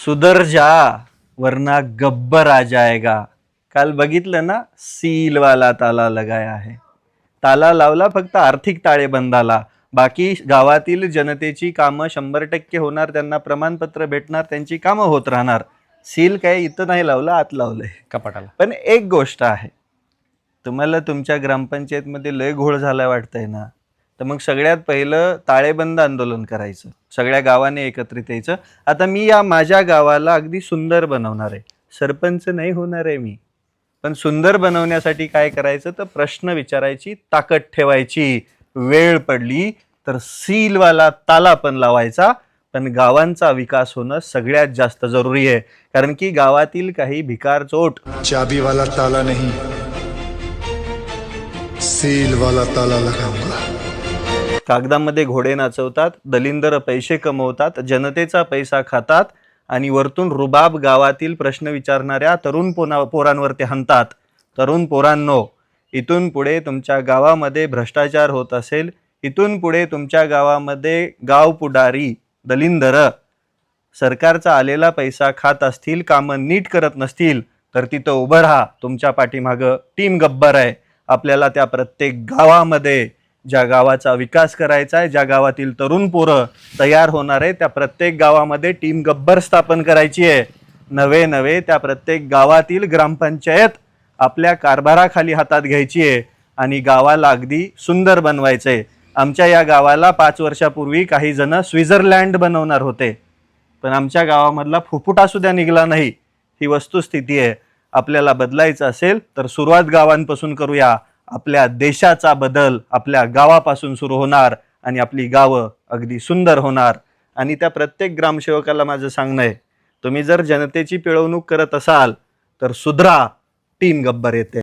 सुधर जा वरना गब्बर आ जाएगा। काल बघितलं ना, सील वाला ताला लगाया है. ताला लावला फक्त आर्थिक ताळेबंदाला, बाकी गावातील जनतेची कामं 100% होणार, त्यांना प्रमाणपत्र भेटणार, त्यांची कामं होत राहणार. सील काय इथं नाही लावलं, आत लावलंय कपाटाला. पण एक गोष्ट आहे, तुम्हाला तुमच्या ग्रामपंचायतमध्ये लय घोळ झालाय वाटतंय ना, तर मग सगळ्यात पहिलं ताळेबंद आंदोलन करायचं, सगळ्या गावाने एकत्रित यायचं. आता मी या माझ्या गावाला अगदी सुंदर बनवणार आहे, सरपंच नाही होणार आहे मी, पण सुंदर बनवण्यासाठी काय करायचं तर प्रश्न विचारायची ताकद ठेवायची, वेळ पडली तर सीलवाला ताला पण लावायचा. पण गावांचा विकास होणं सगळ्यात जास्त जरुरी आहे, कारण की गावातील काही भिकार चोट चाबी वाला ताला नहीं, सील वाला ताला लगाऊंगा. कागदामध्ये घोडे नाचवतात, दलिंदर पैसे कमवतात, जनतेचा पैसा खातात आणि वरतून रुबाब गावातील प्रश्न विचारणाऱ्या तरुण पोरांवरती हाणतात. तरुण पोरांनो, इथून पुढे तुमच्या गावामध्ये भ्रष्टाचार होत असेल, इथून पुढे तुमच्या गावामध्ये गाव पुढारी दलिंदर सरकारचा आलेला पैसा खात असतील, कामं नीट करत नसतील, तर तिथं उभं राहा. तुमच्या पाठीमागं टीम गब्बर आहे. आपल्याला त्या प्रत्येक गावामध्ये ज्या गावाचा विकास करायचा आहे, ज्या गावातील तरुण पोरं तयार होणार आहे, त्या प्रत्येक गावामध्ये टीम गब्बर स्थापन करायची आहे. नवे त्या प्रत्येक गावातील ग्रामपंचायत आपल्या कारभाराखाली हातात घ्यायची आहे आणि गावाला अगदी सुंदर बनवायचं आहे. आमच्या या गावाला 5 वर्षापूर्वी काही जण स्वित्झर्लंड बनवणार होते, पण आमच्या गावामधला फुफुटा सुद्धा निघाला नाही. ही वस्तुस्थिती आहे. आपल्याला बदलायचं असेल तर सुरुवात गावांपासून करूया. आपल्या देशाचा बदल आपल्या गावापासून सुरू होणार आणि आपली गावं अगदी सुंदर होणार. आणि त्या प्रत्येक ग्रामसेवकाला माझं सांगणं आहे, तुम्ही जर जनतेची पिळवणूक करत असाल तर सुधरा, टीम गब्बर येते.